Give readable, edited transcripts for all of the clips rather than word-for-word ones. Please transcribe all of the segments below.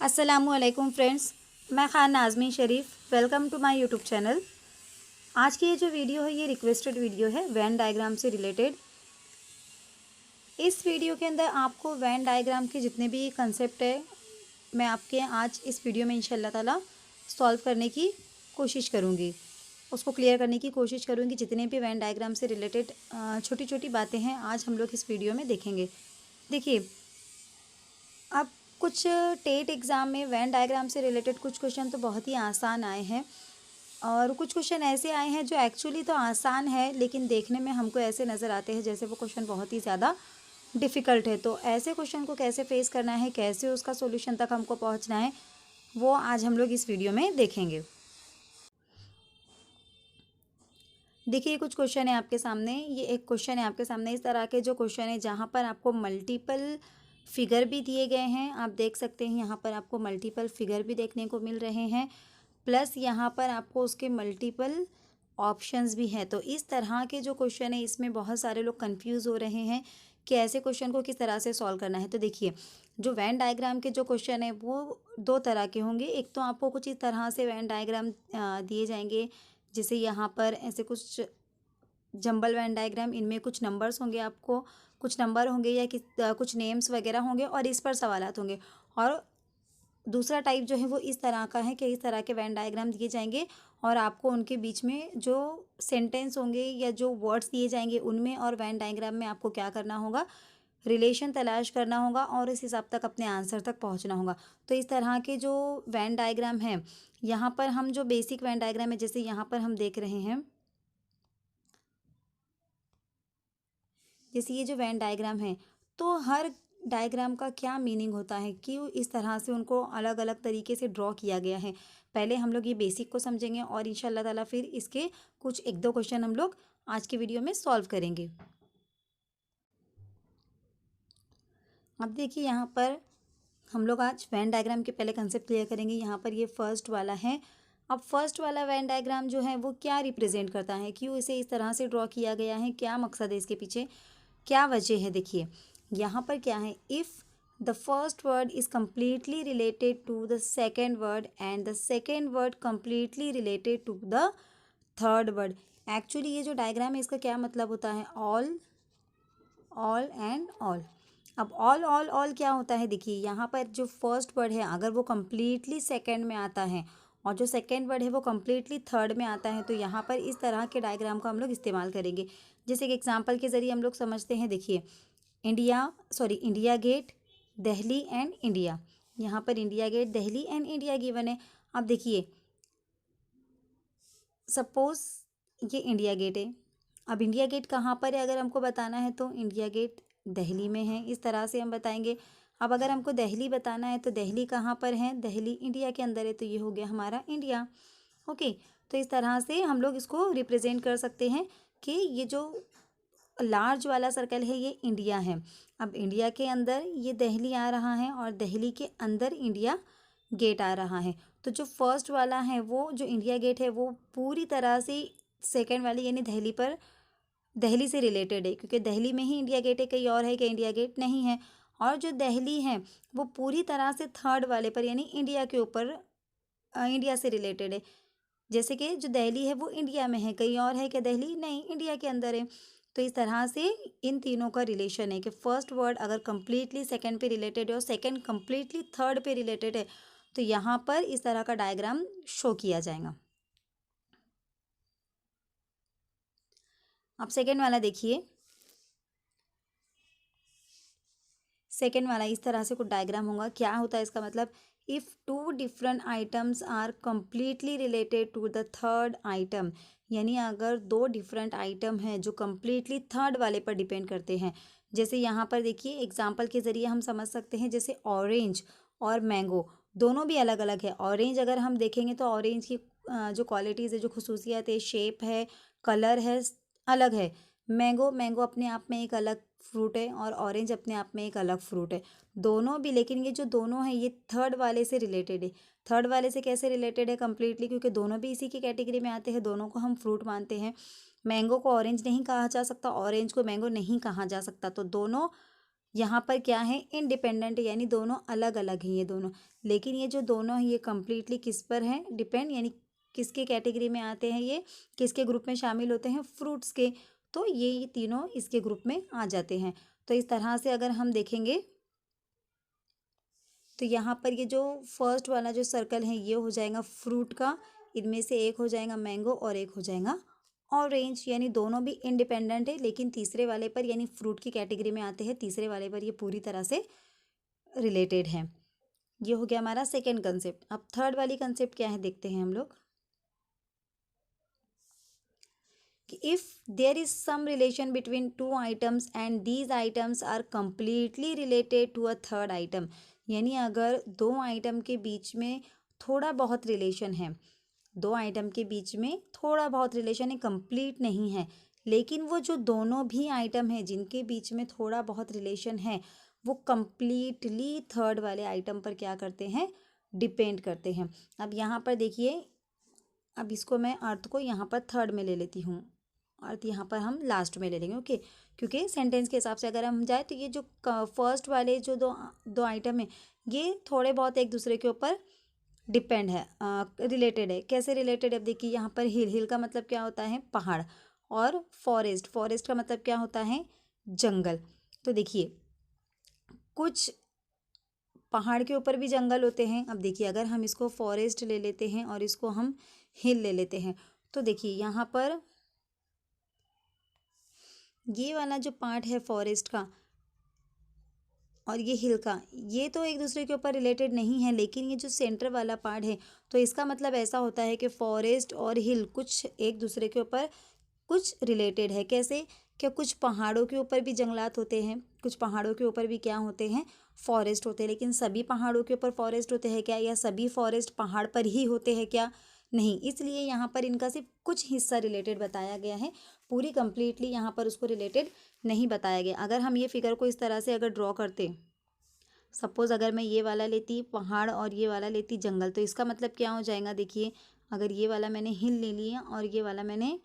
अस्सलामुअलैकुम फ्रेंड्स, मैं Khan Nazmeen Sharif. Welcome to my YouTube channel. आज की ये जो वीडियो है ये रिक्वेस्टेड वीडियो है वेन डायग्राम से रिलेटेड। इस वीडियो के अंदर आपको वेन डायग्राम के जितने भी कंसेप्ट है मैं आपके आज इस वीडियो में इंशाल्लाह ताला सॉल्व करने की कोशिश करूँगी, उसको क्लियर करने की कोशिश करूँगी। जितने भी वेन डायग्राम से रिलेटेड छोटी छोटी बातें हैं आज हम लोग इस वीडियो में देखेंगे। देखिए, अब कुछ टेट एग्ज़ाम में वेन डायग्राम से रिलेटेड कुछ क्वेश्चन तो बहुत ही आसान आए हैं और कुछ क्वेश्चन ऐसे आए हैं जो एक्चुअली तो आसान है लेकिन देखने में हमको ऐसे नज़र आते हैं जैसे वो क्वेश्चन बहुत ही ज़्यादा डिफ़िकल्ट है। तो ऐसे क्वेश्चन को कैसे फेस करना है, कैसे उसका सॉल्यूशन तक हमको पहुंचना है, वो आज हम लोग इस वीडियो में देखेंगे। देखिए, कुछ क्वेश्चन है आपके सामने। ये एक क्वेश्चन है आपके सामने, इस तरह के जो क्वेश्चन है जहाँ पर आपको मल्टीपल फिगर भी दिए गए हैं। आप देख सकते हैं यहाँ पर आपको मल्टीपल फिगर भी देखने को मिल रहे हैं, प्लस यहाँ पर आपको उसके मल्टीपल ऑप्शंस भी हैं। तो इस तरह के जो क्वेश्चन है इसमें बहुत सारे लोग कंफ्यूज हो रहे हैं कि ऐसे क्वेश्चन को किस तरह से सॉल्व करना है। तो देखिए, जो वेन डायग्राम के जो क्वेश्चन है वो दो तरह के होंगे। एक तो आपको कुछ इस तरह से वेन डायग्राम दिए जाएंगे, जैसे यहाँ पर ऐसे कुछ जंबल वेन डायग्राम, इनमें कुछ नंबर्स होंगे, आपको कुछ नंबर होंगे या कुछ नेम्स वगैरह होंगे और इस पर सवालात होंगे। और दूसरा टाइप जो है वो इस तरह का है कि इस तरह के वेन डायग्राम दिए जाएंगे और आपको उनके बीच में जो सेंटेंस होंगे या जो वर्ड्स दिए जाएंगे उनमें और वेन डायग्राम में आपको क्या करना होगा, रिलेशन तलाश करना होगा और इस हिसाब तक अपने आंसर तक पहुंचना होगा। तो इस तरह के जो वेन डायग्राम है, यहाँ पर हम जो बेसिक वेन डायग्राम है जैसे यहाँ पर हम देख रहे हैं, जैसे ये जो वेन डायग्राम है, तो हर डायग्राम का क्या मीनिंग होता है, क्यों इस तरह से उनको अलग अलग तरीके से ड्रॉ किया गया है। पहले हम लोग ये बेसिक को समझेंगे और इंशाल्लाह ताला फिर इसके कुछ एक दो क्वेश्चन हम लोग आज की वीडियो में सॉल्व करेंगे। अब देखिए, यहाँ पर हम लोग आज वेन डायग्राम के पहले कंसेप्ट क्लियर करेंगे। यहाँ पर ये फर्स्ट वाला है। अब फर्स्ट वाला वेन डायग्राम जो है वो क्या रिप्रेजेंट करता है, क्यों इसे इस तरह से ड्रॉ किया गया है, क्या मकसद है इसके पीछे, क्या वजह है। देखिए, यहाँ पर क्या है, if the first word is completely related to the second word and the second word completely related to the third word. Actually ये जो डायग्राम है इसका क्या मतलब होता है, ऑल, ऑल एंड ऑल। अब ऑल ऑल ऑल क्या होता है, देखिए यहाँ पर जो फर्स्ट वर्ड है अगर वो कम्प्लीटली सेकेंड में आता है और जो सेकेंड वर्ड है वो कम्प्लीटली थर्ड में आता है, तो यहाँ पर इस तरह के डायग्राम का हम लोग इस्तेमाल करेंगे। जैसे कि एग्जांपल के ज़रिए हम लोग समझते हैं। देखिए, India Gate, Delhi and India. यहाँ पर India Gate, Delhi and India given है। अब देखिए, सपोज ये इंडिया गेट है। अब इंडिया गेट कहाँ पर है अगर हमको बताना है तो इंडिया गेट दिल्ली में है, इस तरह से हम बताएंगे। अब अगर हमको दिल्ली बताना है तो दिल्ली कहाँ पर है, दिल्ली इंडिया के अंदर है, तो ये हो गया हमारा इंडिया। ओके, तो इस तरह से हम लोग इसको रिप्रेजेंट कर सकते हैं कि ये जो लार्ज वाला सर्कल है ये इंडिया है। अब इंडिया के अंदर ये दिल्ली आ रहा है और दिल्ली के अंदर इंडिया गेट आ रहा है। तो जो फर्स्ट वाला है वो जो इंडिया गेट है वो पूरी तरह से सेकंड वाली यानी दिल्ली पर, दिल्ली से रिलेटेड है, क्योंकि दिल्ली में ही इंडिया गेट है, कहीं और है कि इंडिया गेट नहीं है। और जो दिल्ली है वो पूरी तरह से थर्ड वाले पर यानी इंडिया के ऊपर, इंडिया से रिलेटेड है। जैसे कि जो दिल्ली है वो इंडिया में है, कहीं और है कि दिल्ली नहीं, इंडिया के अंदर है। तो इस तरह से इन तीनों का रिलेशन है कि फर्स्ट वर्ड अगर कंप्लीटली सेकंड पे रिलेटेड है और सेकंड कंप्लीटली थर्ड पे रिलेटेड है तो यहाँ पर इस तरह का डायग्राम शो किया जाएगा। अब सेकंड वाला देखिए, सेकेंड वाला इस तरह से कुछ डायग्राम होगा। क्या होता है इसका मतलब, if two different items are completely related to the third item, यानी अगर दो डिफरेंट आइटम हैं जो कम्प्लीटली थर्ड वाले पर डिपेंड करते हैं। जैसे यहाँ पर देखिए एग्जांपल के ज़रिए हम समझ सकते हैं, जैसे ऑरेंज और मैंगो दोनों भी अलग अलग है। ऑरेंज अगर हम देखेंगे तो ऑरेंज की जो क्वालिटीज़ है, जो खसूसियात है, शेप है, कलर है, अलग है। मैंगो मैंगो अपने आप में एक अलग फ्रूट है और ऑरेंज अपने आप में एक अलग फ्रूट है, दोनों भी। लेकिन ये जो दोनों हैं ये थर्ड वाले से रिलेटेड है। थर्ड वाले से कैसे रिलेटेड है, कम्प्लीटली, क्योंकि दोनों भी इसी की कैटेगरी में आते हैं, दोनों को हम फ्रूट मानते हैं। मैंगो को ऑरेंज नहीं कहा जा सकता, ऑरेंज को मैंगो नहीं कहा जा सकता, तो दोनों यहाँ पर क्या है, इंडिपेंडेंट, यानी दोनों अलग अलग हैं ये दोनों। लेकिन ये जो दोनों हैं ये कम्प्लीटली किस पर हैं, डिपेंड, यानी किसके कैटेगरी में आते हैं, ये किसके ग्रुप में शामिल होते हैं, फ्रूट्स के। तो ये तीनों इसके ग्रुप में आ जाते हैं। तो इस तरह से अगर हम देखेंगे तो यहाँ पर ये जो फर्स्ट वाला जो सर्कल है ये हो जाएगा फ्रूट का, इनमें से एक हो जाएगा मैंगो और एक हो जाएगा ऑरेंज, यानी दोनों भी इंडिपेंडेंट है, लेकिन तीसरे वाले पर यानी फ्रूट की कैटेगरी में आते हैं, तीसरे वाले पर ये पूरी तरह से रिलेटेड है। ये हो गया हमारा सेकेंड कंसेप्ट। अब थर्ड वाली कंसेप्ट क्या है देखते हैं हम लोग कि if there is some relation between two items and these items are completely related to a third item, यानी अगर दो आइटम के बीच में थोड़ा बहुत रिलेशन है, दो आइटम के बीच में थोड़ा बहुत रिलेशन है, कंप्लीट नहीं है, लेकिन वो जो दोनों भी आइटम है जिनके बीच में थोड़ा बहुत रिलेशन है वो कंप्लीटली थर्ड वाले आइटम पर क्या करते हैं, डिपेंड करते हैं। अब यहाँ पर देखिए, अब इसको मैं अर्थ को यहाँ पर थर्ड में ले लेती हूँ, अर्थ यहाँ पर हम लास्ट में ले लेंगे, ओके। क्योंकि सेंटेंस के हिसाब से अगर हम जाए तो ये जो फर्स्ट वाले जो दो दो आइटम है ये थोड़े बहुत एक दूसरे के ऊपर डिपेंड है, रिलेटेड है। कैसे रिलेटेड है, अब देखिए यहाँ पर हिल, हिल का मतलब क्या होता है, पहाड़, और फॉरेस्ट, फॉरेस्ट का मतलब क्या होता है, जंगल। तो देखिए कुछ पहाड़ के ऊपर भी जंगल होते हैं। अब देखिए अगर हम इसको फॉरेस्ट ले लेते हैं और इसको हम हिल ले लेते हैं, तो देखिए यहाँ पर ये वाला जो पार्ट है फॉरेस्ट का और ये हिल का, ये तो एक दूसरे के ऊपर रिलेटेड नहीं है, लेकिन ये जो सेंटर वाला पार्ट है तो इसका मतलब ऐसा होता है कि फॉरेस्ट और हिल कुछ एक दूसरे के ऊपर कुछ रिलेटेड है। कैसे, क्या कुछ पहाड़ों के ऊपर भी जंगलात होते हैं, कुछ पहाड़ों के ऊपर भी क्या होते हैं, फॉरेस्ट होते हैं, लेकिन सभी पहाड़ों के ऊपर फॉरेस्ट होते हैं क्या, या सभी फॉरेस्ट पहाड़ पर ही होते हैं क्या, नहीं। इसलिए यहाँ पर इनका सिर्फ कुछ हिस्सा रिलेटेड बताया गया है, पूरी कंप्लीटली यहाँ पर उसको रिलेटेड नहीं बताया गया। अगर हम ये फिगर को इस तरह से अगर ड्रॉ करते, सपोज अगर मैं ये वाला लेती पहाड़ और ये वाला लेती जंगल, तो इसका मतलब क्या हो जाएगा, देखिए अगर ये वाला मैंने हिल ले लिया और ये वाला मैंने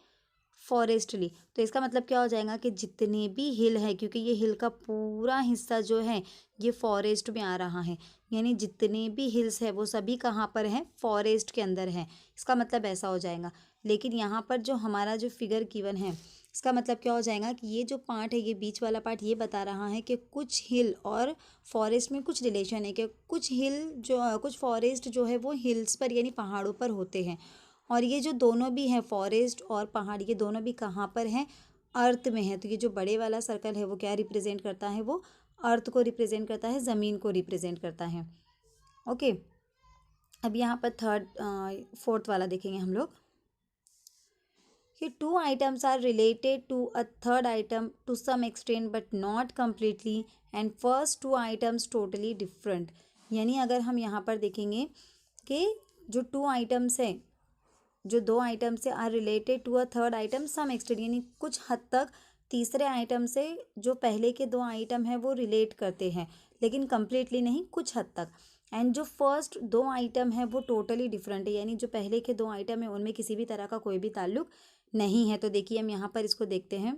फॉरेस्ट ली, तो इसका मतलब क्या हो जाएगा कि जितने भी हिल है, क्योंकि ये हिल का पूरा हिस्सा जो है ये फॉरेस्ट में आ रहा है, यानी जितने भी हिल्स है वो सभी कहाँ पर हैं, फॉरेस्ट के अंदर हैं। इसका मतलब ऐसा हो जाएगा। लेकिन यहाँ पर जो हमारा जो फिगर गिवन है इसका मतलब क्या हो जाएगा कि ये जो पार्ट है, ये बीच वाला पार्ट ये बता रहा है कि कुछ हिल और फॉरेस्ट में कुछ रिलेशन है, कि कुछ हिल जो कुछ फॉरेस्ट जो है वो हिल्स पर यानी पहाड़ों पर होते हैं, और ये जो दोनों भी हैं फॉरेस्ट और पहाड़, ये दोनों भी कहाँ पर हैं, अर्थ में है। तो ये जो बड़े वाला सर्कल है वो क्या रिप्रेजेंट करता है, वो अर्थ को रिप्रेजेंट करता है, ज़मीन को रिप्रेजेंट करता है, ओके। अब यहाँ पर फोर्थ वाला देखेंगे हम लोग कि two items are related to a third item to some extent but not completely, and first two items totally different. यानी अगर हम यहाँ पर देखेंगे कि जो टू आइटम्स हैं, जो दो आइटम से are related to a third item some extent, यानी कुछ हद तक तीसरे आइटम से जो पहले के दो आइटम हैं वो रिलेट करते हैं, लेकिन कम्प्लीटली नहीं, कुछ हद तक। एंड जो फर्स्ट दो आइटम है वो टोटली डिफरेंट है, यानी जो पहले के दो आइटम है उनमें किसी भी तरह का कोई भी ताल्लुक नहीं है। तो देखिए हम यहाँ पर इसको देखते हैं,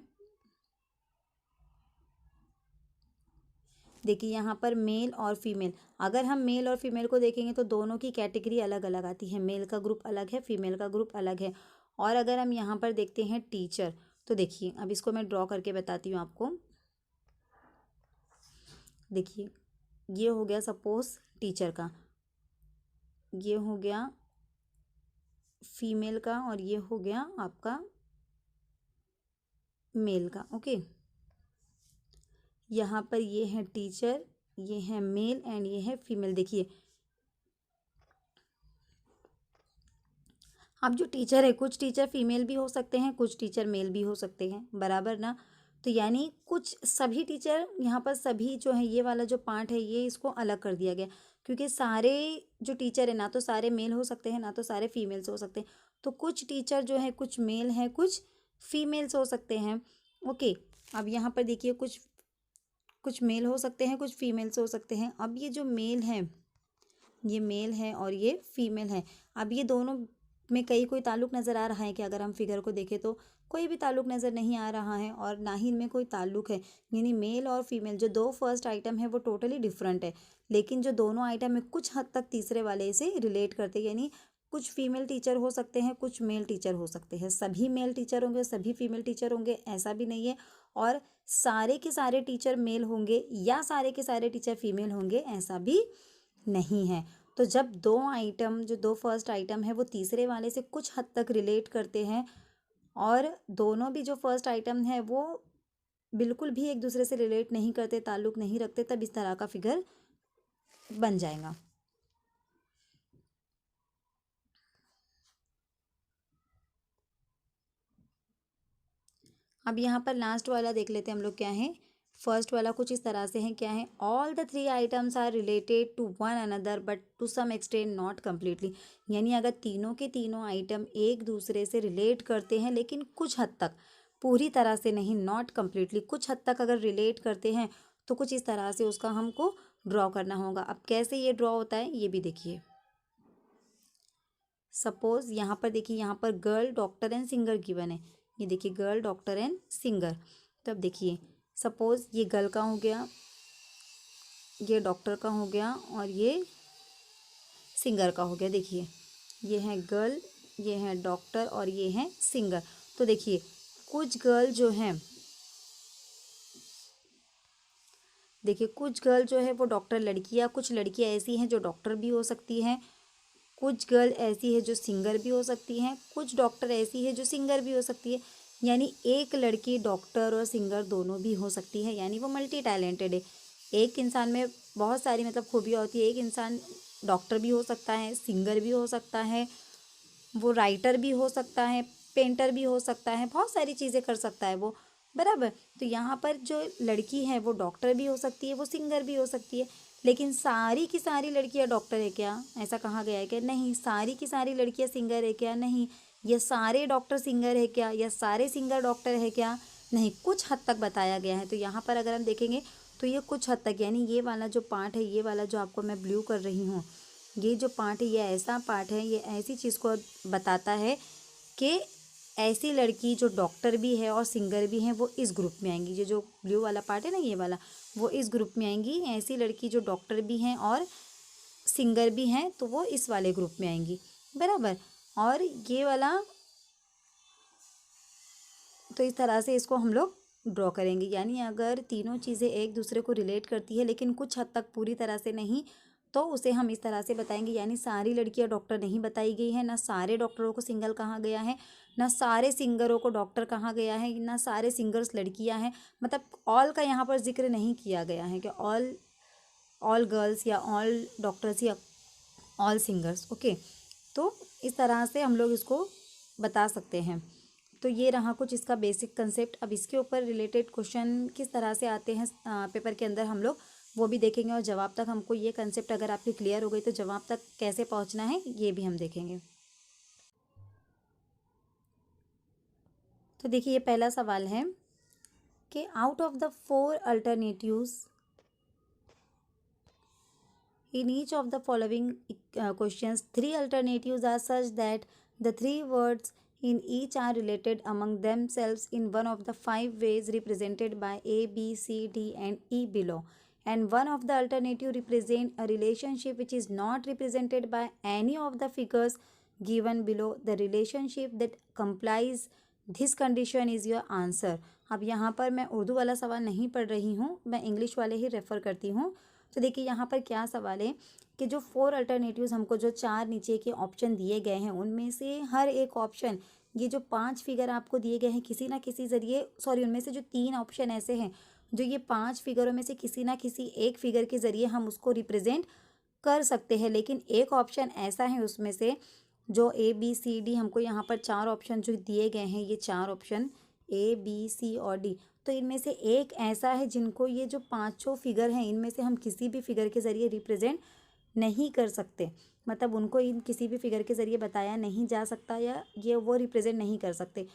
देखिए यहाँ पर मेल और फीमेल, अगर हम मेल और फीमेल को देखेंगे तो दोनों की कैटेगरी अलग अलग आती है, मेल का ग्रुप अलग है, फीमेल का ग्रुप अलग है। और अगर हम यहाँ पर देखते हैं टीचर, तो देखिए अब इसको मैं ड्रॉ करके बताती हूँ आपको। देखिए ये हो गया सपोज टीचर का, ये हो गया फीमेल का, और ये हो गया आपका मेल का, ओके। यहाँ पर ये है टीचर, ये है मेल एंड ये है फीमेल। देखिए अब जो टीचर है, कुछ टीचर फीमेल भी हो सकते हैं, कुछ टीचर मेल भी हो सकते हैं, बराबर ना। तो यानी कुछ सभी टीचर यहाँ पर सभी जो है, ये वाला जो पार्ट है ये इसको अलग कर दिया गया, क्योंकि सारे जो टीचर है ना तो सारे मेल हो सकते हैं ना तो सारे फीमेल्स हो सकते हैं। तो कुछ टीचर जो है कुछ मेल हैं कुछ फीमेल्स हो सकते हैं, ओके। अब यहाँ पर देखिए कुछ कुछ मेल हो सकते हैं कुछ फीमेल्स हो सकते हैं। अब ये जो मेल है, ये मेल है और ये फीमेल है। अब ये दोनों में कहीं कोई ताल्लुक नज़र आ रहा है कि अगर हम फिगर को देखें तो कोई भी ताल्लुक नज़र नहीं आ रहा है और ना ही इनमें कोई ताल्लुक है। यानी मेल और फीमेल जो दो फर्स्ट आइटम है वो टोटली डिफरेंट है, लेकिन जो दोनों आइटम है कुछ हद तक तीसरे वाले से रिलेट करते हैं। यानी कुछ फीमेल टीचर हो सकते हैं, कुछ मेल टीचर हो सकते हैं। सभी मेल टीचर होंगे, सभी फीमेल टीचर होंगे ऐसा भी नहीं है, और सारे के सारे टीचर मेल होंगे या सारे के सारे टीचर फीमेल होंगे ऐसा भी नहीं है। तो जब दो आइटम, जो दो फर्स्ट आइटम है वो तीसरे वाले से कुछ हद तक रिलेट करते हैं और दोनों भी जो फर्स्ट आइटम है वो बिल्कुल भी एक दूसरे से रिलेट नहीं करते, ताल्लुक नहीं रखते, तब इस तरह का फिगर बन जाएगा। अब यहाँ पर लास्ट वाला देख लेते हैं हम लोग क्या है। फर्स्ट वाला कुछ इस तरह से है, क्या है, all the three items are related to one another but to some extent not completely. यानी अगर तीनों के तीनों आइटम एक दूसरे से रिलेट करते हैं लेकिन कुछ हद तक, पूरी तरह से नहीं, नॉट कम्प्लीटली, कुछ हद तक अगर रिलेट करते हैं तो कुछ इस तरह से उसका हमको ड्रॉ करना होगा। अब कैसे ये ड्रॉ होता है ये भी देखिए। सपोज यहाँ पर देखिए, यहाँ पर girl, doctor and singer given है। ये देखिए गर्ल, डॉक्टर एंड सिंगर। तब देखिए सपोज ये गर्ल का हो गया, ये डॉक्टर का हो गया और ये सिंगर का हो गया। देखिए ये है गर्ल, ये है डॉक्टर और ये है सिंगर। तो देखिए कुछ गर्ल जो है, देखिए कुछ गर्ल जो है वो डॉक्टर लड़कियाँ, कुछ लड़कियाँ ऐसी हैं जो डॉक्टर भी हो सकती हैं, कुछ गर्ल ऐसी है जो सिंगर भी हो सकती हैं, कुछ डॉक्टर ऐसी है जो सिंगर भी हो सकती है। यानी एक लड़की डॉक्टर और सिंगर दोनों भी हो सकती है, यानी वो मल्टी टैलेंटेड है। एक इंसान में बहुत सारी मतलब खूबियाँ होती है। एक इंसान डॉक्टर भी हो सकता है, सिंगर भी हो सकता है, वो राइटर भी हो सकता है, पेंटर भी हो सकता है, बहुत सारी चीज़ें कर सकता है वो, बराबर। तो यहाँ पर जो लड़की है वो डॉक्टर भी हो सकती है, वो सिंगर भी हो सकती है। लेकिन सारी की सारी लड़कियाँ डॉक्टर है क्या, ऐसा कहा गया है क्या? नहीं। सारी की सारी लड़कियाँ सिंगर है क्या? नहीं। ये सारे डॉक्टर सिंगर है क्या, या सारे सिंगर डॉक्टर है क्या? नहीं। कुछ हद तक बताया गया है। तो यहाँ पर अगर हम देखेंगे तो ये कुछ हद तक, यानी ये वाला जो पार्ट है, ये वाला जो आपको मैं ब्लू कर रही हूँ, ये जो पार्ट है ये ऐसा पार्ट है, ये ऐसी चीज़ को बताता है कि ऐसी लड़की जो डॉक्टर भी है और सिंगर भी है वो इस ग्रुप में आएंगी। ये जो ब्लू वाला पार्ट है ना, ये वाला, वो इस ग्रुप में आएंगी। ऐसी लड़की जो डॉक्टर भी हैं और सिंगर भी हैं तो वो इस वाले ग्रुप में आएंगी, बराबर। और ये वाला, तो इस तरह से इसको हम लोग ड्रॉ करेंगे। यानी अगर तीनों चीज़ें एक दूसरे को रिलेट करती है लेकिन कुछ हद तक, पूरी तरह से नहीं, तो उसे हम इस तरह से बताएंगे। यानी सारी लड़कियां डॉक्टर नहीं बताई गई है, ना सारे डॉक्टरों को सिंगर कहा गया है, ना सारे सिंगरों को डॉक्टर कहा गया है, ना सारे सिंगर्स लड़कियां हैं। मतलब ऑल का यहाँ पर जिक्र नहीं किया गया है कि ऑल ऑल गर्ल्स या ऑल डॉक्टर्स या ऑल सिंगर्स। ओके, तो इस तरह से हम लोग इसको बता सकते हैं। तो ये रहा कुछ इसका बेसिक कंसेप्ट। अब इसके ऊपर रिलेटेड क्वेश्चन किस तरह से आते हैं पेपर के अंदर, हम लोग वो भी देखेंगे। और जवाब तक हमको, ये कंसेप्ट अगर आपकी क्लियर हो गई तो जवाब तक कैसे पहुंचना है ये भी हम देखेंगे। तो देखिए ये पहला सवाल है कि out of the 4 alternatives in each of the following questions, 3 alternatives are such that the 3 words in each are related among themselves in one of the 5 ways represented by A, B, C, D and E below. And one of the alternative represent a relationship which is not represented by any of the figures given below. The relationship that complies this condition is your answer. अब यहाँ पर मैं उर्दू वाला सवाल नहीं पढ़ रही हूँ, मैं इंग्लिश वाले ही रेफ़र करती हूँ। तो देखिए यहाँ पर क्या सवाल है कि जो 4 अल्टरनेटिव्स, हमको जो 4 नीचे के ऑप्शन दिए गए हैं उनमें से हर एक ऑप्शन, ये जो 5 फिगर आपको दिए गए हैं किसी ना किसी ज़रिए, सॉरी, उनमें से जो 3 ऑप्शन ऐसे हैं जो ये 5 फिगरों में से किसी ना किसी एक फिगर के ज़रिए हम उसको रिप्रेजेंट कर सकते हैं। लेकिन एक ऑप्शन ऐसा है उसमें से जो ABCD, हमको यहाँ पर 4 ऑप्शन जो दिए गए हैं, ये 4 ऑप्शन ABC और D, तो इनमें से एक ऐसा है जिनको ये जो 5 फिगर हैं इनमें से हम किसी भी फिगर के ज़रिए रिप्रेजेंट नहीं कर सकते। मतलब उनको इन किसी भी फिगर के ज़रिए बताया नहीं जा सकता या ये वो रिप्रेजेंट नहीं कर सकते।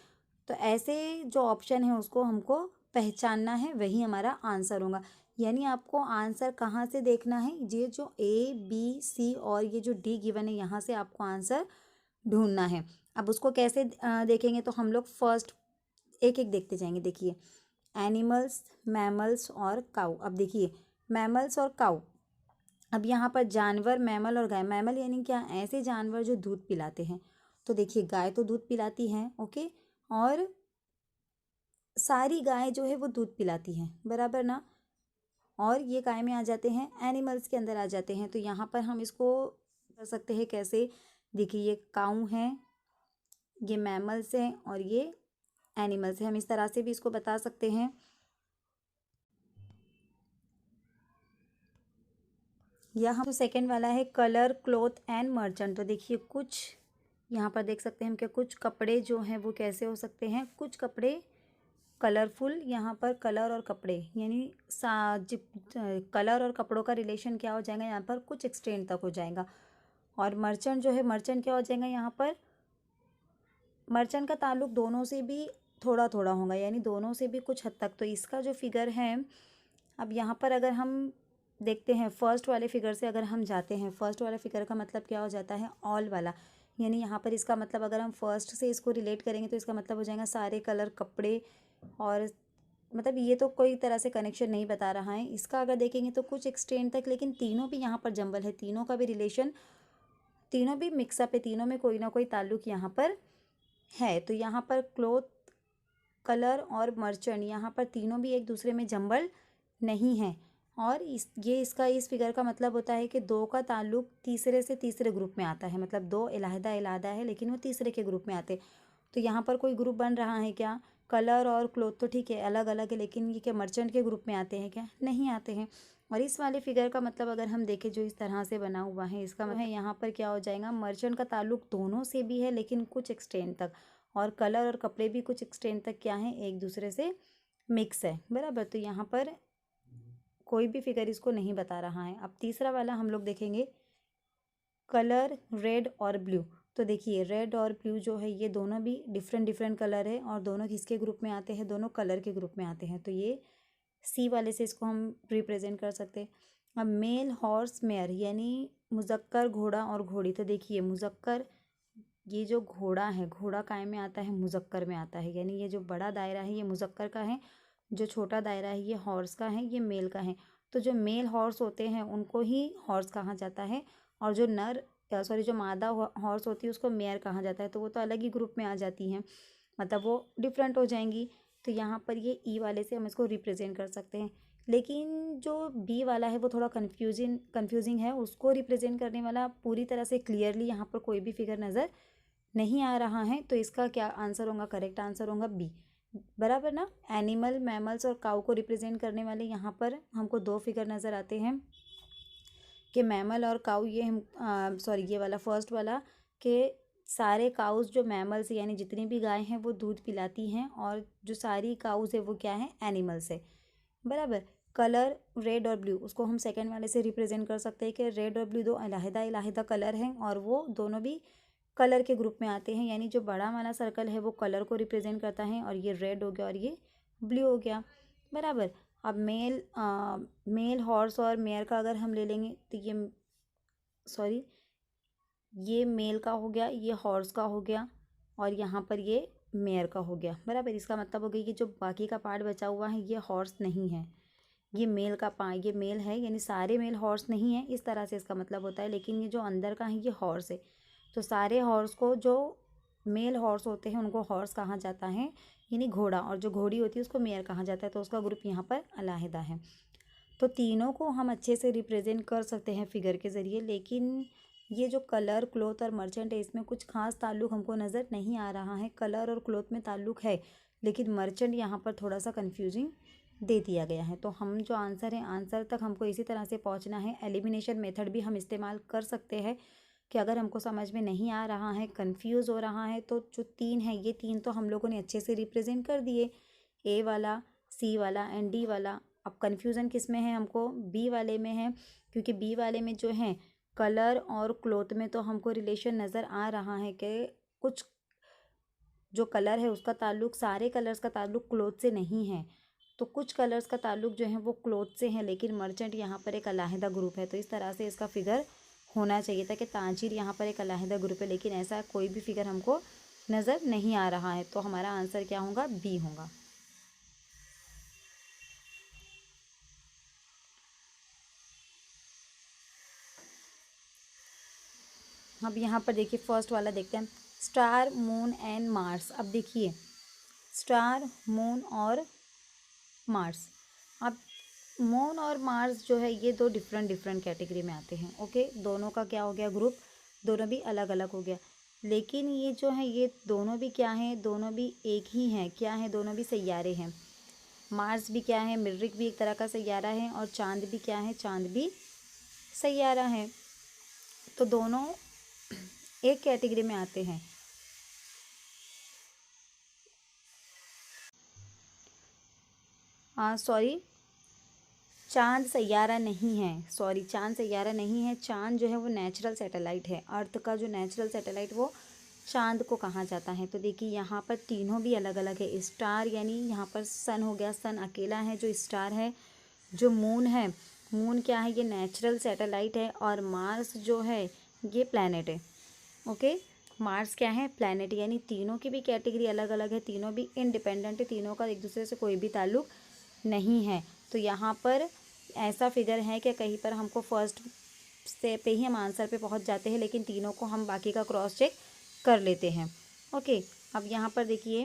तो ऐसे जो ऑप्शन है उसको हमको पहचानना है, वही हमारा आंसर होगा। यानी आपको आंसर कहाँ से देखना है, ये जो ABC और ये जो D गिवन है यहाँ से आपको आंसर ढूंढना है। अब उसको कैसे देखेंगे, तो हम लोग फर्स्ट एक एक देखते जाएंगे। देखिए एनिमल्स, मैमल्स और काऊ। अब देखिए मैमल्स और काऊ, अब यहाँ पर जानवर, मैमल और गाय। मैमल यानी क्या? ऐसे जानवर जो दूध पिलाते हैं। तो देखिए गाय तो दूध पिलाती हैं, ओके, और सारी गाय जो है वो दूध पिलाती हैं, बराबर ना। और ये गाय में आ जाते हैं, एनिमल्स के अंदर आ जाते हैं। तो यहाँ पर हम इसको कर सकते हैं कैसे? देखिए ये काऊ हैं, ये मैमल्स हैं और ये एनिमल्स हैं। हम इस तरह से भी इसको बता सकते हैं। यहाँ तो सेकंड वाला है कलर, क्लॉथ एंड मर्चेंट। तो देखिए कुछ यहाँ पर देख सकते हैं हम, क्या कुछ कपड़े जो हैं वो कैसे हो सकते हैं? कुछ कपड़े कलरफुल, यहाँ पर कलर और कपड़े यानी कलर और कपड़ों का रिलेशन क्या हो जाएगा यहाँ पर? कुछ एक्सटेंड तक हो जाएगा। और मर्चेंट जो है, मर्चेंट क्या हो जाएगा यहाँ पर? मर्चेंट का ताल्लुक दोनों से भी थोड़ा थोड़ा होगा, यानी दोनों से भी कुछ हद तक। तो इसका जो फिगर है, अब यहाँ पर अगर हम देखते हैं फर्स्ट वाले फिगर से अगर हम जाते हैं, फर्स्ट वाला फिगर का मतलब क्या हो जाता है? ऑल वाला। यानी यहाँ पर इसका मतलब अगर हम फर्स्ट से इसको रिलेट करेंगे तो इसका मतलब हो जाएगा सारे कलर, कपड़े। और मतलब ये तो कोई तरह से कनेक्शन नहीं बता रहा है। इसका अगर देखेंगे तो कुछ एक्सटेंड तक, लेकिन तीनों भी यहाँ पर जंबल है, तीनों का भी रिलेशन, तीनों भी मिक्सअप है, तीनों में कोई ना कोई ताल्लुक यहाँ पर है। तो यहाँ पर क्लोथ, कलर और मर्चेंट, यहाँ पर तीनों भी एक दूसरे में जंबल नहीं है। और इसका इस फिगर का मतलब होता है कि दो का ताल्लुक तीसरे से तीसरे ग्रुप में आता है। मतलब दो अलहदा अलहदा है लेकिन वो तीसरे के ग्रुप में आते। तो यहाँ पर कोई ग्रुप बन रहा है क्या? कलर और क्लोथ तो ठीक है अलग अलग है, लेकिन ये क्या मर्चेंट के ग्रुप में आते हैं क्या? नहीं आते हैं। और इस वाले फिगर का मतलब अगर हम देखें जो इस तरह से बना हुआ है, इसका मतलब है यहाँ पर क्या हो जाएगा? मर्चेंट का ताल्लुक दोनों से भी है लेकिन कुछ एक्सटेंड तक, और कलर और कपड़े भी कुछ एक्सटेंड तक क्या है? एक दूसरे से मिक्स है, बराबर। तो यहाँ पर कोई भी फिगर इसको नहीं बता रहा है। अब तीसरा वाला हम लोग देखेंगे, कलर, रेड और ब्लू। तो देखिए रेड और ब्लू जो है ये दोनों भी डिफरेंट डिफरेंट कलर है और दोनों किसके ग्रुप में आते हैं? दोनों कलर के ग्रुप में आते हैं। तो ये सी वाले से इसको हम रिप्रेजेंट कर सकते हैं। अब मेल, हॉर्स, मेयर यानी मुज़क्कर, घोड़ा और घोड़ी। तो देखिए मुज़क्कर, ये जो घोड़ा है, घोड़ा काय में आता है? मुज़क्कर में आता है। यानी ये जो बड़ा दायरा है ये मुज़क्कर का है, जो छोटा दायरा है ये हॉर्स का है, ये मेल का है। तो जो मेल हॉर्स होते हैं उनको ही हॉर्स कहा जाता है, और जो जो मादा हॉर्स होती है उसको मेयर कहा जाता है। तो वो तो अलग ही ग्रुप में आ जाती हैं, मतलब वो डिफरेंट हो जाएंगी। तो यहाँ पर ये ई वाले से हम इसको रिप्रेजेंट कर सकते हैं। लेकिन जो बी वाला है वो थोड़ा कन्फ्यूजिंग है, उसको रिप्रेजेंट करने वाला पूरी तरह से क्लियरली यहाँ पर कोई भी फिगर नज़र नहीं आ रहा है। तो इसका क्या आंसर होगा? करेक्ट आंसर होगा बी, बराबर ना। एनिमल, मैमल्स और काऊ को रिप्रेजेंट करने वाले यहाँ पर हमको दो फिगर नज़र आते हैं कि मैमल और काऊ, ये हम ये वाला फर्स्ट वाला कि सारे काउज जो मैमल्स यानी जितनी भी गाय हैं वो दूध पिलाती हैं, और जो सारी काउज है वो क्या है? एनिमल्स है, बराबर। कलर, रेड और ब्लू, उसको हम सेकंड वाले से रिप्रेजेंट कर सकते हैं कि रेड और ब्लू दो अलहदा अलहदा कलर हैं और वो दोनों भी कलर के ग्रुप में आते हैं। यानी जो बड़ा वाला सर्कल है वो कलर को रिप्रेजेंट करता है, और ये रेड हो गया और ये ब्लू हो गया, बराबर। अब मेल हॉर्स और मेयर का अगर हम ले लेंगे तो ये मेल का हो गया, ये हॉर्स का हो गया, और यहाँ पर ये मेयर का हो गया, बराबर। इसका मतलब हो गया कि जो बाकी का पार्ट बचा हुआ है ये हॉर्स नहीं है, ये ये मेल है, यानी सारे मेल हॉर्स नहीं है, इस तरह से इसका मतलब होता है। लेकिन ये जो अंदर का है ये हॉर्स है। तो सारे हॉर्स को, जो मेल हॉर्स होते हैं उनको हॉर्स कहा जाता है, यानी घोड़ा, और जो घोड़ी होती है उसको मेयर कहा जाता है। तो उसका ग्रुप यहाँ पर अलहदा है। तो तीनों को हम अच्छे से रिप्रेजेंट कर सकते हैं फिगर के ज़रिए। लेकिन ये जो कलर, क्लोथ और मर्चेंट है इसमें कुछ खास ताल्लुक हमको नज़र नहीं आ रहा है। कलर और क्लोथ में ताल्लुक है लेकिन मर्चेंट यहाँ पर थोड़ा सा कन्फ्यूजिंग दे दिया गया है। तो हम जो आंसर है, आंसर तक हमको इसी तरह से पहुँचना है। एलिमिनेशन मेथड भी हम इस्तेमाल कर सकते हैं कि अगर हमको समझ में नहीं आ रहा है, कंफ्यूज हो रहा है, तो जो तीन है ये तीन तो हम लोगों ने अच्छे से रिप्रेजेंट कर दिए, ए वाला, सी वाला एंड डी वाला। अब कन्फ्यूज़न किस में है? हमको बी वाले में है, क्योंकि बी वाले में जो है कलर और क्लोथ में तो हमको रिलेशन नज़र आ रहा है कि कुछ जो कलर है उसका ताल्लुक, सारे कलर्स का ताल्लुक क्लोथ से नहीं है, तो कुछ कलर्स का ताल्लुक जो है वो क्लोथ से है, लेकिन मर्चेंट यहाँ पर एक अलहदा ग्रुप है। तो इस तरह से इसका फिगर होना चाहिए था कि ताजिर यहाँ पर एक अलहदा ग्रुप है, लेकिन ऐसा कोई भी फिगर हमको नज़र नहीं आ रहा है। तो हमारा आंसर क्या होगा, बी होगा। अब यहाँ पर देखिए फर्स्ट वाला देखते हैं, स्टार, मून एंड मार्स। अब देखिए स्टार, मून और मार्स। अब मून और मार्स जो है ये दो डिफरेंट डिफरेंट कैटेगरी में आते हैं। ओके, दोनों का क्या हो गया ग्रुप, दोनों भी अलग अलग हो गया। लेकिन ये जो है ये दोनों भी क्या हैं, दोनों भी एक ही हैं। क्या है, दोनों भी सैयारे हैं। मार्स भी क्या है, मरीख भी एक तरह का सैयारा है, और चांद भी क्या है, चांद भी सैयारा है। तो दोनों एक कैटेगरी में आते हैं। सॉरी, चांद सैयारा नहीं है। सॉरी, चांद सैयारा नहीं है। चांद जो है वो नेचुरल सैटेलाइट है। अर्थ का जो नेचुरल सैटेलाइट वो चांद को कहा जाता है। तो देखिए यहाँ पर तीनों भी अलग अलग है। स्टार यानी यहाँ पर सन हो गया, सन अकेला है जो स्टार है। जो मून है, मून क्या है, ये नेचुरल सैटेलाइट है। और मार्स जो है ये प्लैनेट है। ओके, मार्स क्या है, प्लैनेट। यानी तीनों की भी कैटेगरी अलग अलग है, तीनों भी इंडिपेंडेंट है, तीनों का एक दूसरे से कोई भी ताल्लुक नहीं है। तो यहाँ पर ऐसा फिगर है कि कहीं पर हमको फर्स्ट से पे ही हम आंसर पे पहुँच जाते हैं, लेकिन तीनों को हम बाकी का क्रॉस चेक कर लेते हैं। ओके, अब यहाँ पर देखिए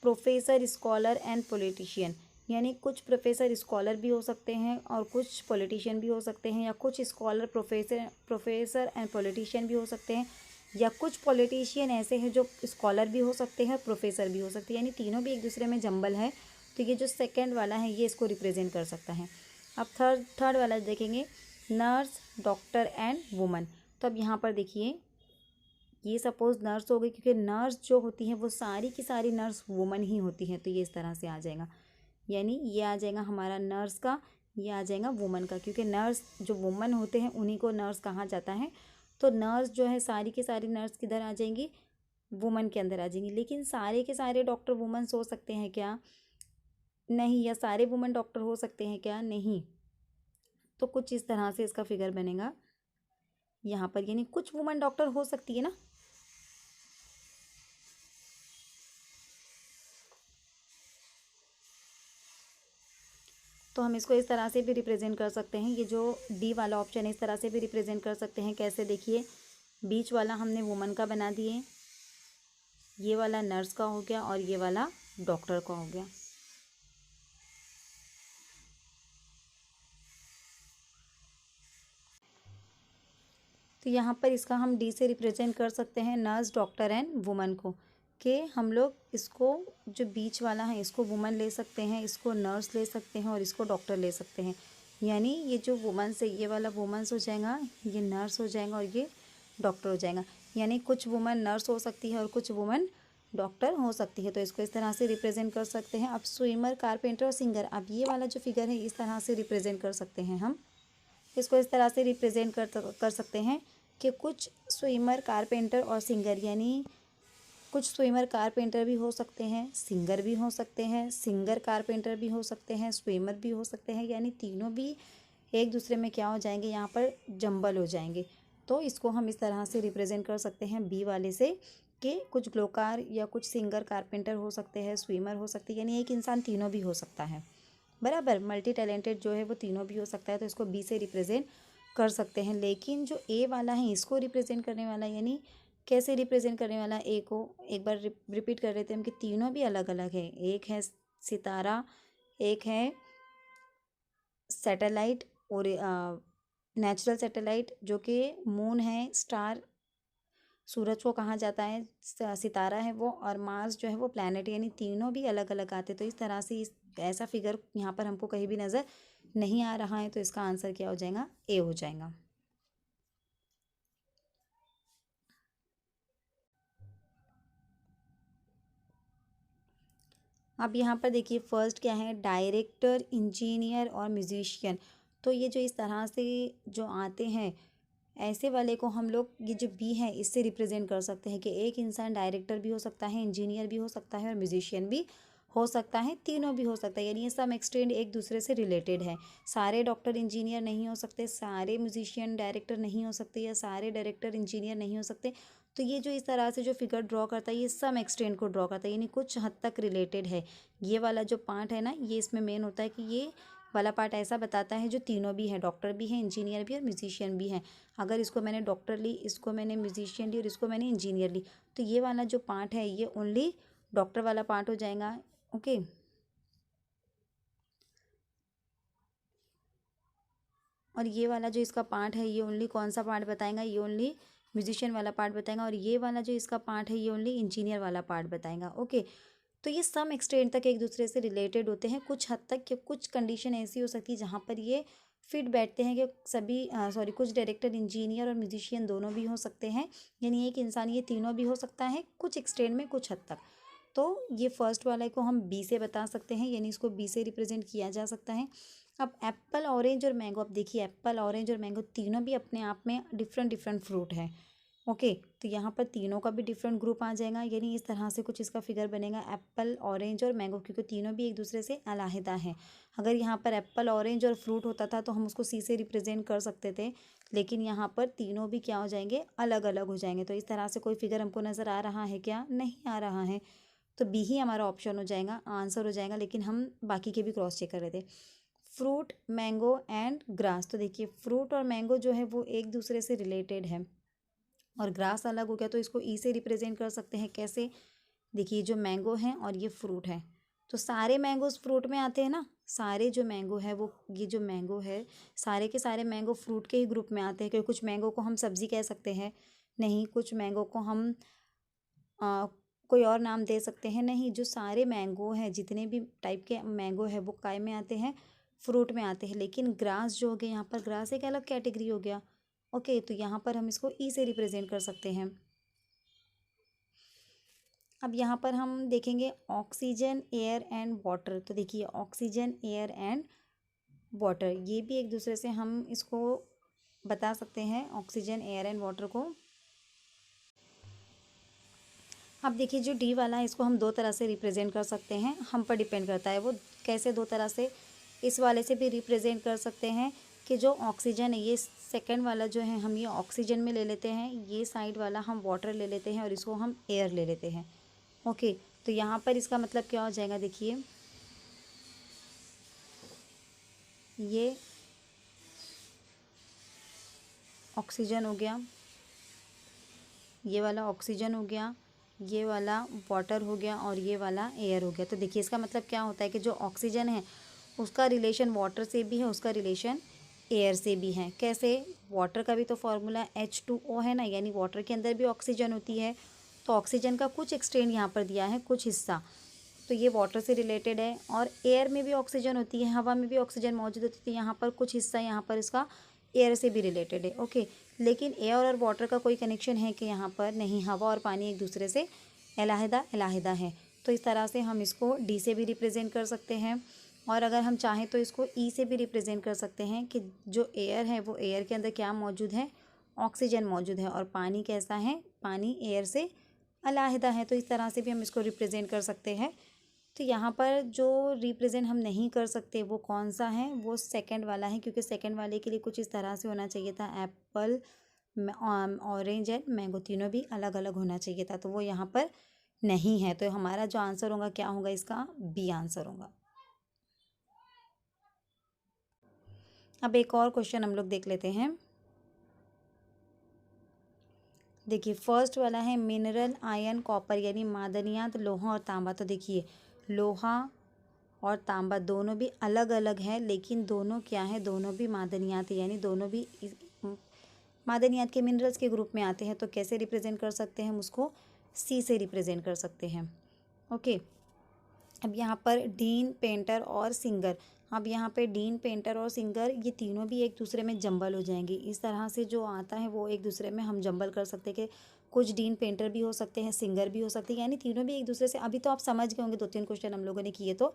प्रोफेसर, स्कॉलर एंड पॉलिटिशियन। यानी कुछ प्रोफेसर स्कॉलर भी हो सकते हैं और कुछ पॉलिटिशियन भी हो सकते हैं, या कुछ स्कॉलर प्रोफेसर एंड पॉलिटिशियन भी हो सकते हैं, या कुछ पॉलिटिशियन ऐसे हैं जो स्कॉलर भी हो सकते हैं, प्रोफेसर भी हो सकते हैं। यानी तीनों भी एक दूसरे में जंबल है। तो ये जो सेकंड वाला है ये इसको रिप्रेजेंट कर सकता है। अब थर्ड वाला देखेंगे, नर्स, डॉक्टर एंड वुमन। तो अब यहाँ पर देखिए ये सपोज नर्स हो गई, क्योंकि नर्स जो होती हैं वो सारी की सारी नर्स वुमन ही होती हैं। तो ये इस तरह से आ जाएगा, यानी ये आ जाएगा हमारा नर्स का, ये आ जाएगा वुमन का, क्योंकि नर्स जो वुमन होते हैं उन्हीं को नर्स कहा जाता है। तो नर्स जो है सारी की सारी नर्स किधर आ जाएंगी, वुमन के अंदर आ जाएंगी। लेकिन सारे के सारे डॉक्टर वुमन्स हो सकते हैं क्या, नहीं। या सारे वुमन डॉक्टर हो सकते हैं क्या, नहीं। तो कुछ इस तरह से इसका फिगर बनेगा यहाँ पर, यानी कुछ वुमन डॉक्टर हो सकती है ना। तो हम इसको इस तरह से भी रिप्रेजेंट कर सकते हैं। ये जो डी वाला ऑप्शन है इस तरह से भी रिप्रेजेंट कर सकते हैं। कैसे, देखिए बीच वाला हमने वुमन का बना दिए, ये वाला नर्स का हो गया और ये वाला डॉक्टर का हो गया। तो यहाँ पर इसका हम डी से रिप्रेजेंट कर सकते हैं, नर्स, डॉक्टर एंड वुमन को। कि हम लोग इसको जो बीच वाला है इसको वुमन ले सकते हैं, इसको नर्स ले सकते हैं और इसको डॉक्टर ले सकते हैं। यानी ये जो वुमन्स है ये वाला वुमन्स हो जाएगा, ये नर्स हो जाएगा और ये डॉक्टर हो जाएगा। यानी कुछ वुमन नर्स हो सकती है और कुछ वुमन डॉक्टर हो सकती है। तो इसको इस तरह से रिप्रेजेंट कर सकते हैं। अब स्विमर, कारपेंटर और सिंगर, अब ये वाला जो फिगर है इस तरह से रिप्रेजेंट कर सकते हैं हम। इसको इस तरह से रिप्रेजेंट कर सकते हैं कि कुछ स्विमर, कारपेंटर और सिंगर, यानी कुछ स्विमर कारपेंटर भी हो सकते हैं, सिंगर भी हो सकते हैं, सिंगर कारपेंटर भी हो सकते हैं, स्विमर भी हो सकते हैं। यानी तीनों भी एक दूसरे में क्या हो जाएंगे, यहाँ पर जंबल हो जाएंगे। तो इसको हम इस तरह से रिप्रेजेंट कर सकते हैं बी वाले से, कि कुछ ग्लोकार या कुछ सिंगर, कारपेंटर हो सकते हैं, स्विमर हो सकती है। यानी एक इंसान तीनों भी हो सकता है, बराबर। मल्टी टैलेंटेड जो है वो तीनों भी हो सकता है। तो इसको बी से रिप्रेजेंट कर सकते हैं। लेकिन जो ए वाला है इसको रिप्रेजेंट करने वाला, यानी कैसे रिप्रेजेंट करने वाला ए को, एक बार रिपीट कर लेते हैं हम कि तीनों भी अलग अलग है। एक है सितारा, एक है सैटेलाइट, और नेचुरल सैटेलाइट जो कि मून है, स्टार सूरज को कहा जाता है, सितारा है वो, और मार्स जो है वो प्लैनेट। यानी तीनों भी अलग अलग आते। तो इस तरह से ऐसा फिगर यहाँ पर हमको कहीं भी नज़र नहीं आ रहा है। तो इसका आंसर क्या हो जाएगा, ए हो जाएगा। अब यहाँ पर देखिए फर्स्ट क्या है, डायरेक्टर, इंजीनियर और म्यूजिशियन। तो ये जो इस तरह से जो आते हैं ऐसे वाले को हम लोग, ये जो बी है इससे रिप्रेजेंट कर सकते हैं कि एक इंसान डायरेक्टर भी हो सकता है, इंजीनियर भी हो सकता है और म्यूजिशियन भी हो सकता है, तीनों भी हो सकता है। यानी ये सब एक्सटेंड एक दूसरे से रिलेटेड है। सारे डॉक्टर इंजीनियर नहीं हो सकते, सारे म्यूजिशियन डायरेक्टर नहीं हो सकते, या सारे डायरेक्टर इंजीनियर नहीं हो सकते। तो ये जो इस तरह से जो फिगर ड्रॉ करता है ये सम एक्सटेंट को ड्रॉ करता है, यानी कुछ हद तक रिलेटेड है। ये वाला जो पार्ट है ना, ये इसमें मेन होता है कि ये वाला पार्ट ऐसा बताता है जो तीनों भी है, डॉक्टर भी है, इंजीनियर भी और म्यूजिशियन भी है। अगर इसको मैंने डॉक्टर ली, इसको मैंने म्यूजिशियन ली और इसको मैंने इंजीनियर ली, तो ये वाला जो पार्ट है ये ओनली डॉक्टर वाला पार्ट हो जाएगा। ओके, और ये वाला जो इसका पार्ट है ये ओनली कौन सा पार्ट बताएगा, ये ओनली म्यूजिशियन वाला पार्ट बताएगा, और ये वाला जो इसका पार्ट है ये ओनली इंजीनियर वाला पार्ट बताएगा। ओके, तो ये सम एक्सटेंट तक एक दूसरे से रिलेटेड होते हैं, कुछ हद तक, कि कुछ कंडीशन ऐसी हो सकती है जहाँ पर ये फिट बैठते हैं कि सभी कुछ डायरेक्टर इंजीनियर और म्यूजिशियन दोनों भी हो सकते हैं, यानी एक इंसान ये तीनों भी हो सकता है कुछ एक्सटेंट में, कुछ हद तक। तो ये फर्स्ट वाले को हम बी से बता सकते हैं, यानी इसको बी से रिप्रेजेंट किया जा सकता है। अब एप्पल, ऑरेंज और मैंगो, अब देखिए एप्पल, ऑरेंज और मैंगो तीनों भी अपने आप में डिफरेंट डिफरेंट फ्रूट है। ओके, तो यहाँ पर तीनों का भी डिफरेंट ग्रुप आ जाएगा, यानी इस तरह से कुछ इसका फिगर बनेगा एप्पल, ऑरेंज और मैंगो, क्योंकि तीनों भी एक दूसरे से अलहदा हैं। अगर यहाँ पर एप्पल, ऑरेंज और फ्रूट होता था तो हम उसको सी से रिप्रेजेंट कर सकते थे, लेकिन यहाँ पर तीनों भी क्या हो जाएंगे, अलग अलग हो जाएंगे। तो इस तरह से कोई फिगर हमको नज़र आ रहा है क्या? नहीं आ रहा है, तो बी ही हमारा ऑप्शन हो जाएगा, आंसर हो जाएगा। लेकिन हम बाकी के भी क्रॉस चेक कर रहे थे। फ्रूट, मैंगो एंड ग्रास, तो देखिए फ्रूट और मैंगो जो है वो एक दूसरे से रिलेटेड है और ग्रास अलग हो गया, तो इसको ई से रिप्रेजेंट कर सकते हैं। कैसे? देखिए जो मैंगो है और ये फ्रूट है, तो सारे मैंगोज फ्रूट में आते हैं ना, सारे जो मैंगो है वो, ये जो मैंगो है सारे के सारे मैंगो फ्रूट के ही ग्रुप में आते हैं। क्योंकि कुछ मैंगो को हम सब्जी कह सकते हैं, नहीं, कुछ मैंगो को हम आ, कोई और नाम दे सकते हैं, नहीं, जो सारे मैंगो हैं, जितने भी टाइप के मैंगो है वो काय में आते हैं, फ्रूट में आते हैं। लेकिन ग्रास जो हो गया, यहाँ पर ग्रास एक अलग कैटेगरी हो गया। ओके, तो यहाँ पर हम इसको ई से रिप्रेजेंट कर सकते हैं। अब यहाँ पर हम देखेंगे ऑक्सीजन, एयर एंड वाटर, तो देखिए ऑक्सीजन, एयर एंड वाटर, ये भी एक दूसरे से हम इसको बता सकते हैं, ऑक्सीजन, एयर एंड वाटर को। अब देखिए जो डी वाला है इसको हम दो तरह से रिप्रेजेंट कर सकते हैं, हम पर डिपेंड करता है वो कैसे। दो तरह से इस वाले से भी रिप्रेजेंट कर सकते हैं कि जो ऑक्सीजन है, ये सेकंड वाला जो है हम ये ऑक्सीजन में ले लेते हैं, ये साइड वाला हम वाटर ले लेते हैं और इसको हम एयर ले लेते हैं। ओके, तो यहाँ पर इसका मतलब क्या हो जाएगा, देखिए ये ऑक्सीजन हो गया, ये वाला ऑक्सीजन हो गया, ये वाला वाटर हो गया और ये वाला एयर हो गया। तो देखिए इसका मतलब क्या होता है कि जो ऑक्सीजन है उसका रिलेशन वाटर से भी है, उसका रिलेशन एयर से भी है। कैसे? वाटर का भी तो फॉर्मूला H2O है ना, यानी वाटर के अंदर भी ऑक्सीजन होती है, तो ऑक्सीजन का कुछ एक्सटेंट यहाँ पर दिया है, कुछ हिस्सा, तो ये वाटर से रिलेटेड है। और एयर में भी ऑक्सीजन होती है, हवा में भी ऑक्सीजन मौजूद होती है, यहाँ पर कुछ हिस्सा यहाँ पर इसका एयर से भी रिलेटेड है। ओके, लेकिन एयर और वाटर का कोई कनेक्शन है कि यहाँ पर? नहीं, हवा और पानी एक दूसरे से अलहदा अलहदा है। तो इस तरह से हम इसको डी से भी रिप्रेजेंट कर सकते हैं, और अगर हम चाहें तो इसको ई से भी रिप्रेजेंट कर सकते हैं कि जो एयर है वो एयर के अंदर क्या मौजूद है, ऑक्सीजन मौजूद है, और पानी कैसा है, पानी एयर से अलहदा है। तो इस तरह से भी हम इसको रिप्रेजेंट कर सकते हैं। तो यहाँ पर जो रिप्रेजेंट हम नहीं कर सकते वो कौन सा है, वो सेकंड वाला है, क्योंकि सेकंड वाले के लिए कुछ इस तरह से होना चाहिए था, एप्पल, ऑरेंज एंड मैंगो तीनों भी अलग अलग होना चाहिए था, तो वो यहाँ पर नहीं है। तो हमारा जो आंसर होगा क्या होगा, इसका बी आंसर होगा। अब एक और क्वेश्चन हम लोग देख लेते हैं। देखिए फर्स्ट वाला है मिनरल, आयरन, कॉपर, यानी मादनियात, लोहा और तांबा। तो देखिए लोहा और तांबा दोनों भी अलग अलग हैं, लेकिन दोनों क्या है, दोनों भी मादनियात है, यानी दोनों भी मादनियात के मिनरल्स के ग्रुप में आते हैं। तो कैसे रिप्रेजेंट कर सकते हैं हम उसको? सी से रिप्रेजेंट कर सकते हैं। ओके, अब यहाँ पर डीन, पेंटर और सिंगर, अब यहाँ पे डीन, पेंटर और सिंगर ये तीनों भी एक दूसरे में जंबल हो जाएंगे। इस तरह से जो आता है वो एक दूसरे में हम जंबल कर सकते हैं कि कुछ डीन पेंटर भी हो सकते हैं, सिंगर भी हो सकते हैं, यानी तीनों भी एक दूसरे से, अभी तो आप समझ गए होंगे, दो तीन क्वेश्चन हम लोगों ने किए तो,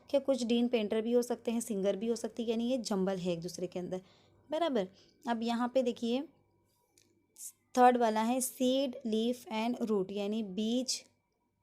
कि कुछ डीन पेंटर भी हो सकते हैं, सिंगर भी हो सकती है, यानी ये जंबल है एक दूसरे के अंदर, बराबर। अब यहाँ पे देखिए थर्ड वाला है सीड, लीफ एंड रूट, यानी बीज,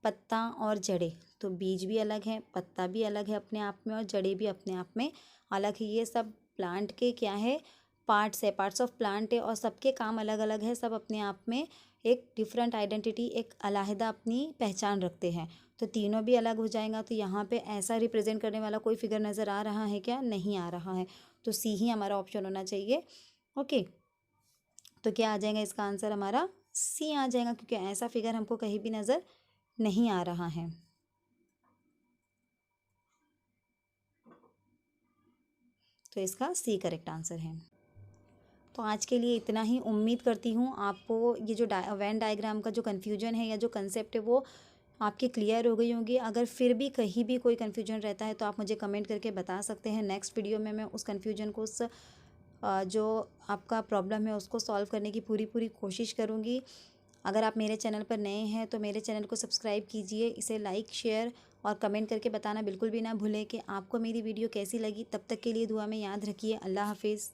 पत्ता और जड़ें। तो बीज भी अलग है, पत्ता भी अलग है अपने आप में, और जड़ें भी अपने आप में अलग है। ये सब प्लांट के क्या है, पार्ट्स है, पार्ट्स ऑफ प्लांट है और सबके काम अलग अलग है, सब अपने आप में एक डिफरेंट आइडेंटिटी, एक अलहदा अपनी पहचान रखते हैं। तो तीनों भी अलग हो जाएगा। तो यहाँ पे ऐसा रिप्रेजेंट करने वाला कोई फिगर नज़र आ रहा है क्या? नहीं आ रहा है। तो सी ही हमारा ऑप्शन होना चाहिए। ओके, तो क्या आ जाएगा इसका आंसर? हमारा सी आ जाएगा, क्योंकि ऐसा फिगर हमको कहीं भी नज़र नहीं आ रहा है। तो इसका सी करेक्ट आंसर है। तो आज के लिए इतना ही। उम्मीद करती हूँ आपको ये जो वेन डायग्राम का जो कन्फ्यूजन है या जो कंसेप्ट है वो आपके क्लियर हो गई होंगी। अगर फिर भी कहीं भी कोई कन्फ्यूजन रहता है तो आप मुझे कमेंट करके बता सकते हैं। नेक्स्ट वीडियो में मैं उस कन्फ्यूजन को, उस जो आपका प्रॉब्लम है उसको सॉल्व करने की पूरी पूरी कोशिश करूँगी। अगर आप मेरे चैनल पर नए हैं तो मेरे चैनल को सब्सक्राइब कीजिए, इसे लाइक शेयर और कमेंट करके बताना बिल्कुल भी ना भूलें कि आपको मेरी वीडियो कैसी लगी। तब तक के लिए दुआ में याद रखिए। अल्लाह हाफिज़।